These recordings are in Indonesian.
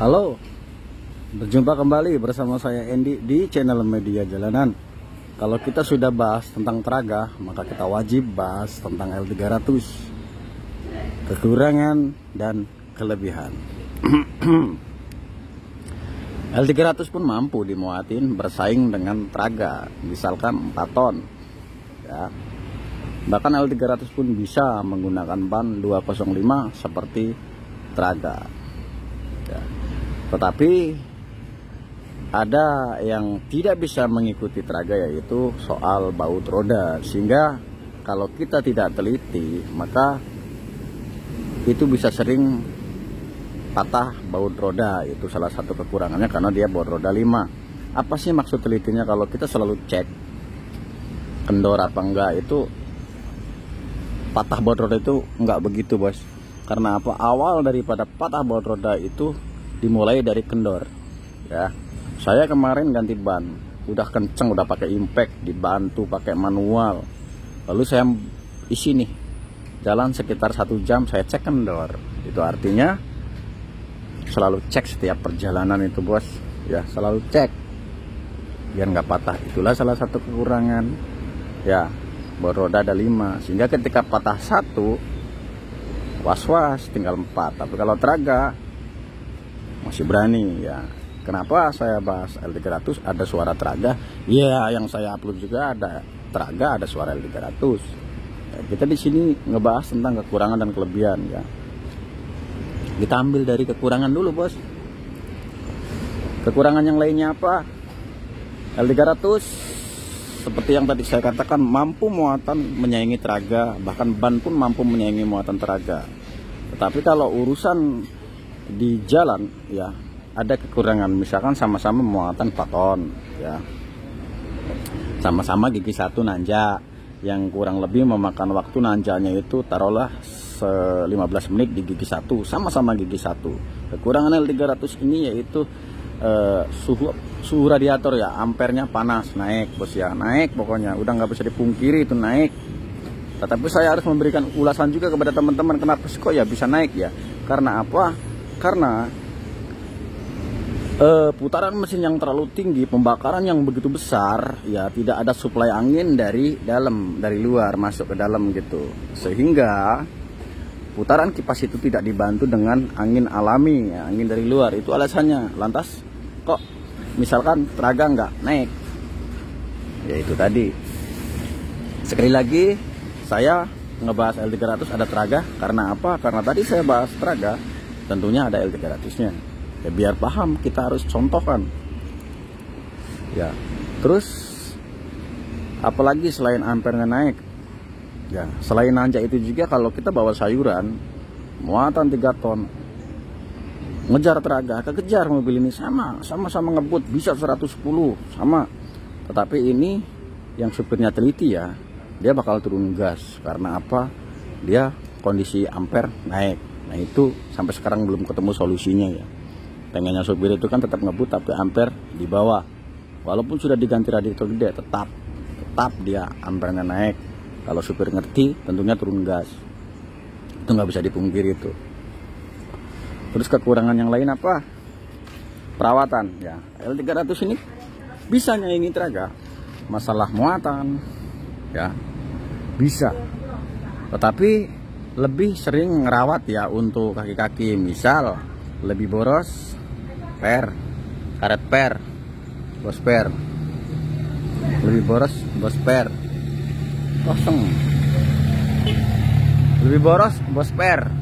Halo, berjumpa kembali bersama saya Andy di channel Media Jalanan. Kalau kita sudah bahas tentang Traga, maka kita wajib bahas tentang L300, kekurangan dan kelebihan. L300 pun mampu dimuatin bersaing dengan Traga, misalkan 4 ton ya. Bahkan L300 pun bisa menggunakan ban 205 seperti Traga ya. Tetapi ada yang tidak bisa mengikuti Traga, yaitu soal baut roda, sehingga kalau kita tidak teliti maka itu bisa sering patah baut roda. Itu salah satu kekurangannya karena dia baut roda 5. Apa sih maksud telitinya? Kalau kita selalu cek kendor apa enggak, itu patah baut roda itu enggak begitu, bos. Karena apa? Awal daripada patah baut roda itu dimulai dari kendor ya. Saya kemarin ganti ban, udah kenceng, udah pakai impact, dibantu pakai manual, lalu saya isi nih, jalan sekitar 1 jam saya cek kendor. Itu artinya selalu cek setiap perjalanan itu, bos ya, selalu cek biar nggak patah. Itulah salah satu kekurangan ya, baut roda ada 5, sehingga ketika patah 1 was-was tinggal 4. Tapi kalau Traga masih berani ya. Kenapa saya bahas L300? Ada suara Traga ya, yang saya upload juga ada Traga, ada suara L300 ya. Kita di sini ngebahas tentang kekurangan dan kelebihan ya. Kita ambil dari kekurangan dulu, bos. Kekurangan yang lainnya apa? L300 seperti yang tadi saya katakan, mampu muatan menyaingi Traga, bahkan ban pun mampu menyaingi muatan Traga. Tetapi kalau urusan di jalan ya, ada kekurangan. Misalkan sama-sama muatan 4 ton ya, sama-sama gigi 1 nanjak, yang kurang lebih memakan waktu nanjanya itu taruhlah 15 menit di gigi 1, sama-sama gigi 1. Kekurangan L300 ini yaitu suhu radiator ya, ampernya panas, naik, bos ya, naik, pokoknya udah nggak bisa dipungkiri itu naik. Tetapi saya harus memberikan ulasan juga kepada teman-teman, kenapa sih kok ya bisa naik ya? Karena apa? Karena putaran mesin yang terlalu tinggi, pembakaran yang begitu besar ya, tidak ada suplai angin dari dalam, dari luar masuk ke dalam gitu, sehingga putaran kipas itu tidak dibantu dengan angin alami ya, angin dari luar. Itu alasannya. Lantas kok misalkan Traga nggak naik ya, itu tadi. Sekali lagi saya ngebahas L300 ada Traga karena apa? Karena tadi saya bahas Traga, tentunya ada L300-nya. Ya biar paham, kita harus contohkan. Ya. Terus apalagi selain ampernya naik? Ya, selain nanjak itu juga kalau kita bawa sayuran muatan 3 ton, ngejar Traga, kekejar mobil ini sama-sama ngebut bisa 110 sama. Tetapi ini yang supirnya teliti ya, dia bakal turun gas. Karena apa? Dia kondisi amper naik. Nah itu sampai sekarang belum ketemu solusinya ya. Pengennya supir itu kan tetap ngebut tapi amper di bawah. Walaupun sudah diganti radiator gede, tetap dia ampernya naik. Kalau supir ngerti tentunya turun gas. Itu nggak bisa dipungkiri itu. Terus kekurangan yang lain apa? Perawatan ya. L300 ini bisa nyaingi Traga. Masalah muatan ya, bisa. Tetapi lebih sering ngerawat ya untuk kaki-kaki. Misal lebih boros karet per, bos per. Lebih boros bos per kosong. Lebih boros bos per,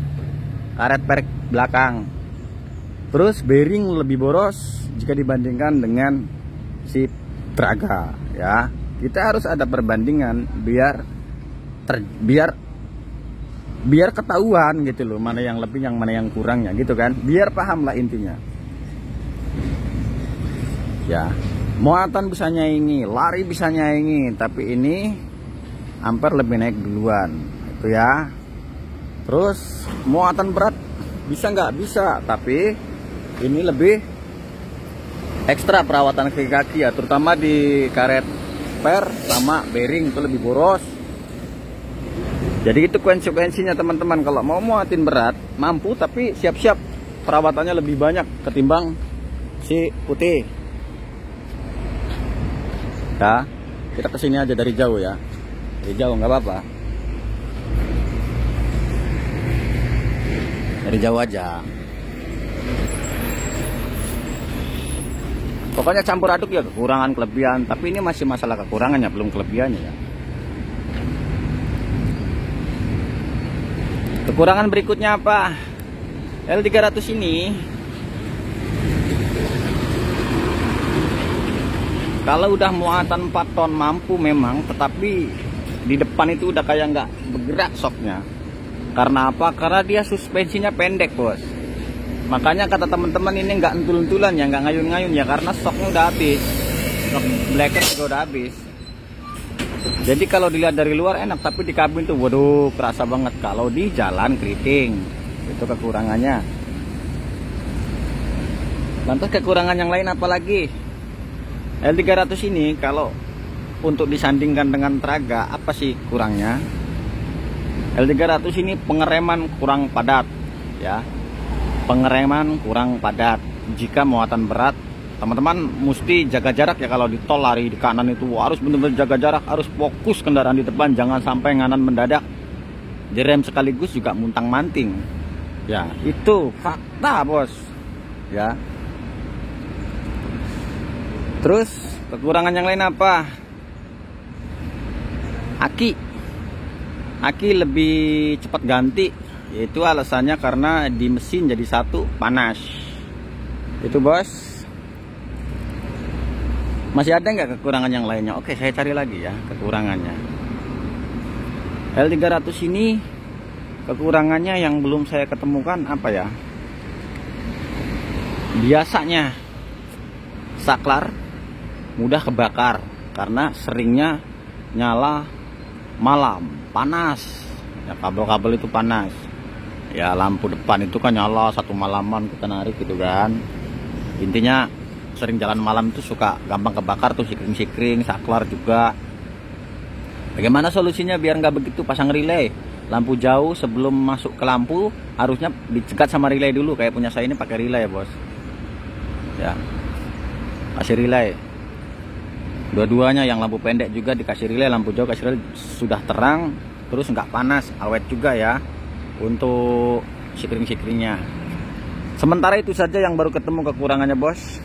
karet per belakang. Terus bearing lebih boros jika dibandingkan dengan si Traga ya. Kita harus ada perbandingan biar ketahuan gitu loh, mana yang lebih, yang mana yang kurangnya gitu kan, biar paham lah intinya ya. Muatan bisa nyaingi, lari bisa nyaingi, tapi ini amper lebih naik duluan itu ya. Terus muatan berat bisa nggak? Bisa, tapi ini lebih ekstra perawatan kaki-kaki ya, terutama di karet per sama bearing itu lebih boros. Jadi itu konsekuensinya teman-teman. Kalau mau muatin berat, mampu, tapi siap-siap perawatannya lebih banyak ketimbang si putih. Ya, kita kesini aja dari jauh ya. Dari jauh nggak apa-apa. Dari jauh aja. Pokoknya campur aduk ya, kekurangan kelebihan. Tapi ini masih masalah kekurangannya, belum kelebihannya ya. Kekurangan berikutnya apa? L300 ini kalau udah muatan 4 ton mampu memang, tetapi di depan itu udah kayak nggak bergerak shocknya. Karena apa? Karena dia suspensinya pendek, bos. Makanya kata teman-teman ini nggak entul-entulan ya, nggak ngayun-ngayun ya, karena shocknya udah habis. Shock blacker juga udah habis. Jadi kalau dilihat dari luar enak, tapi di kabin tuh waduh kerasa banget. Kalau di jalan keriting, itu kekurangannya. Lantas kekurangan yang lain apa lagi? L300 ini kalau untuk disandingkan dengan Traga, apa sih kurangnya? L300 ini pengereman kurang padat ya. Pengereman kurang padat. Jika muatan berat, teman-teman mesti jaga jarak ya. Kalau di tol lari di kanan itu harus benar-benar jaga jarak, harus fokus kendaraan di depan, jangan sampai nganan mendadak. Direm sekaligus juga muntang-manting. Ya, itu fakta, bos. Ya. Terus kekurangan yang lain apa? Aki lebih cepat ganti, yaitu alasannya karena di mesin jadi satu panas. Itu, bos. Masih ada nggak kekurangan yang lainnya? Oke, saya cari lagi ya kekurangannya. L300 ini kekurangannya yang belum saya ketemukan apa ya? Biasanya saklar mudah kebakar karena seringnya nyala malam, panas ya, kabel-kabel itu panas ya. Lampu depan itu kan nyala satu malaman kita narik gitu kan. Intinya sering jalan malam itu suka gampang kebakar tuh, sikring-sikring, saklar juga. Bagaimana solusinya biar nggak begitu? Pasang relay. Lampu jauh sebelum masuk ke lampu harusnya dicegat sama relay dulu. Kayak punya saya ini pakai relay ya, bos. Ya, kasih relay. Dua-duanya, yang lampu pendek juga dikasih relay, lampu jauh kasih relay, sudah terang, terus nggak panas, awet juga ya untuk sikring-sikringnya. Sementara itu saja yang baru ketemu kekurangannya, bos.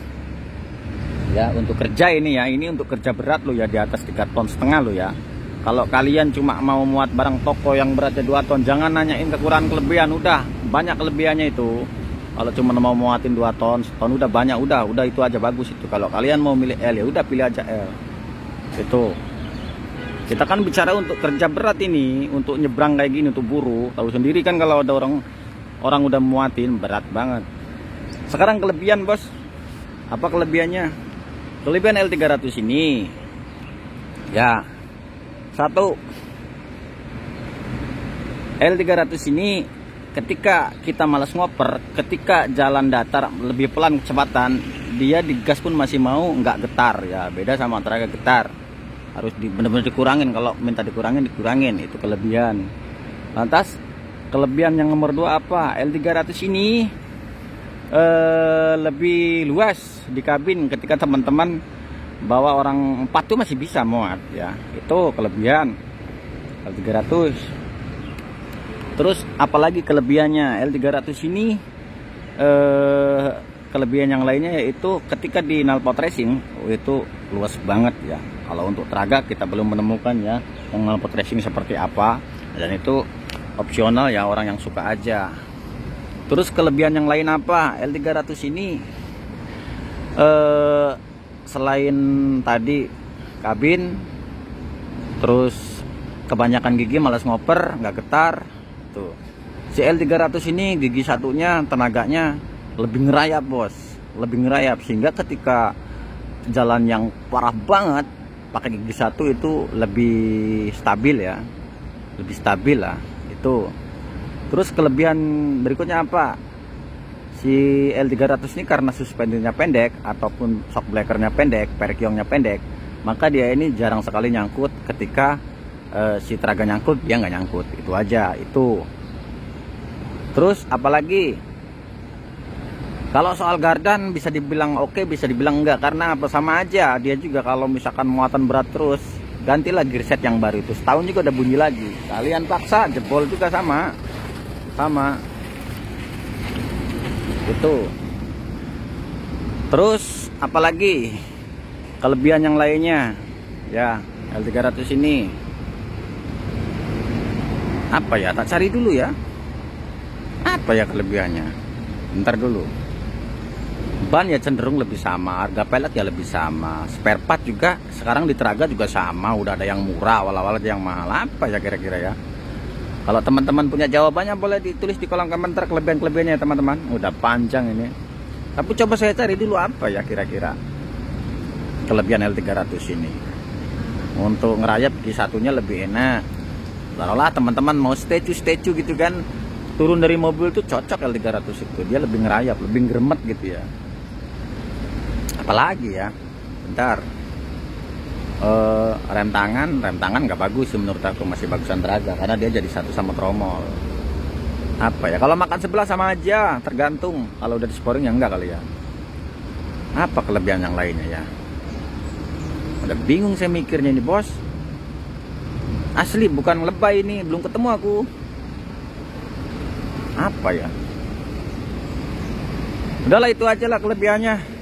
Ya, untuk kerja ini ya, ini untuk kerja berat lo ya, di atas 3,5 ton lo ya. Kalau kalian cuma mau muat barang toko yang beratnya 2 ton, jangan nanyain kekurangan kelebihan, udah banyak kelebihannya itu. Kalau cuma mau muatin 2 ton, seton udah banyak, udah itu aja bagus itu. Kalau kalian mau milih L ya udah pilih aja L. Itu. Kita kan bicara untuk kerja berat ini, untuk nyebrang kayak gini, untuk buru. Tahu sendiri kan kalau ada orang udah muatin berat banget. Sekarang kelebihan, bos. Apa kelebihannya? Kelebihan L300 ini ya, satu, L300 ini ketika kita malas ngoper, ketika jalan datar lebih pelan kecepatan, dia digas pun masih mau, nggak getar ya. Beda sama Traga getar, harus benar-benar dikurangin. Kalau minta dikurangin, itu kelebihan. Lantas kelebihan yang nomor 2 apa? L300 ini lebih luas di kabin. Ketika teman-teman bawa orang 4 tuh masih bisa muat ya. Itu kelebihan L300. Terus apalagi kelebihannya L300 ini, kelebihan yang lainnya yaitu ketika di knalpot racing itu luas banget ya. Kalau untuk Traga kita belum menemukan ya yang knalpot racing seperti apa, dan itu opsional ya, orang yang suka aja. Terus kelebihan yang lain apa? L300 ini selain tadi kabin, terus kebanyakan gigi, malas ngoper, nggak getar. Tuh. Si L300 ini gigi satunya tenaganya lebih ngerayap, bos. Lebih ngerayap, sehingga ketika jalan yang parah banget pakai gigi satu itu lebih stabil ya. Lebih stabil lah itu. Terus kelebihan berikutnya apa? Si L300 ini karena suspensinya pendek ataupun shock breakernya pendek, perkyongnya pendek, maka dia ini jarang sekali nyangkut. Ketika si Traga nyangkut, dia nggak nyangkut. Itu aja itu. Terus apalagi Kalau soal gardan bisa dibilang oke, bisa dibilang enggak, karena apa, sama aja dia juga. Kalau misalkan muatan berat terus, ganti lagi reset yang baru itu, setahun juga udah bunyi lagi. Kalian paksa jebol juga sama itu. Terus apalagi kelebihan yang lainnya ya, L300 ini apa ya, tak cari dulu ya, apa ya kelebihannya, bentar dulu. Ban ya cenderung lebih sama, harga pelet ya lebih sama, spare part juga sekarang di Traga juga sama, udah ada yang murah, awal-awal ada yang mahal. Apa ya kira-kira ya? Kalau teman-teman punya jawabannya boleh ditulis di kolom komentar kelebihan-kelebihannya ya teman-teman. Udah panjang ini, tapi coba saya cari dulu apa ya kira-kira kelebihan L300 ini. Untuk ngerayap di satunya lebih enak. Taruhlah teman-teman mau statue gitu kan, turun dari mobil tuh cocok L300 itu, dia lebih ngerayap, lebih gremet gitu ya. Apalagi ya, bentar, rem tangan nggak bagus sih menurut aku, masih bagusan Traga karena dia jadi satu sama tromol. Apa ya, kalau makan sebelah sama aja, tergantung. Kalau udah di sporing ya enggak kali ya. Apa kelebihan yang lainnya ya, udah bingung saya mikirnya ini bos, asli bukan lebay ini, belum ketemu aku. Apa ya, udahlah itu aja lah kelebihannya.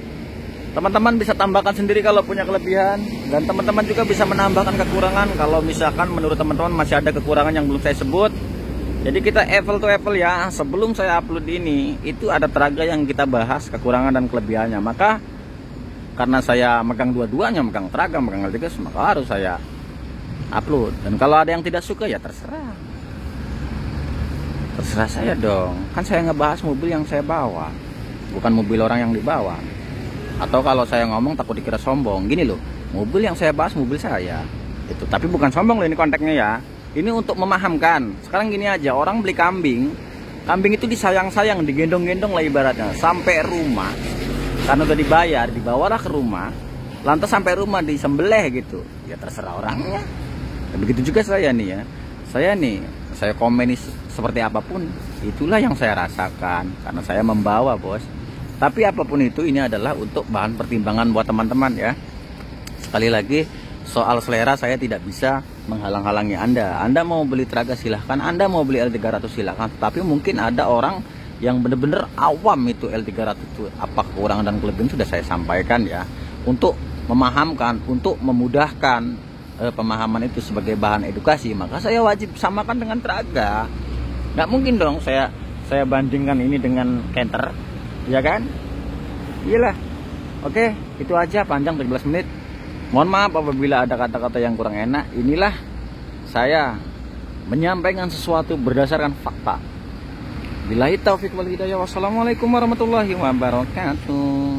Teman-teman bisa tambahkan sendiri kalau punya kelebihan, dan teman-teman juga bisa menambahkan kekurangan kalau misalkan menurut teman-teman masih ada kekurangan yang belum saya sebut. Jadi kita apple to apple ya, sebelum saya upload ini itu ada Traga yang kita bahas kekurangan dan kelebihannya. Maka karena saya megang dua-duanya, megang Traga, megang L300, maka harus saya upload. Dan kalau ada yang tidak suka ya terserah saya dong, kan saya ngebahas mobil yang saya bawa, bukan mobil orang yang dibawa. Atau kalau saya ngomong takut dikira sombong, gini loh, mobil yang saya bahas mobil saya itu, tapi bukan sombong loh ini konteksnya ya, ini untuk memahamkan. Sekarang gini aja, orang beli kambing itu disayang-sayang, digendong-gendong lah ibaratnya sampai rumah, karena udah dibayar, dibawalah ke rumah, lantas sampai rumah disembelih gitu ya, terserah orangnya. Dan begitu juga saya nih ya, saya komen seperti apapun, itulah yang saya rasakan karena saya membawa bos. Tapi apapun itu, ini adalah untuk bahan pertimbangan buat teman-teman ya. Sekali lagi, soal selera saya tidak bisa menghalang-halangi Anda. Anda mau beli Traga silahkan, Anda mau beli L300 silahkan. Tapi mungkin ada orang yang benar-benar awam itu L300 itu apa kekurangan dan kelebihan sudah saya sampaikan ya, untuk memahamkan, untuk memudahkan pemahaman itu sebagai bahan edukasi. Maka saya wajib samakan dengan Traga. Nggak mungkin dong saya bandingkan ini dengan Canter, ya kan? Iyalah. Oke, itu aja, panjang 13 menit. Mohon maaf apabila ada kata-kata yang kurang enak. Inilah saya menyampaikan sesuatu berdasarkan fakta. Billahi taufiq wal hidayah. Wassalamualaikum warahmatullahi wabarakatuh.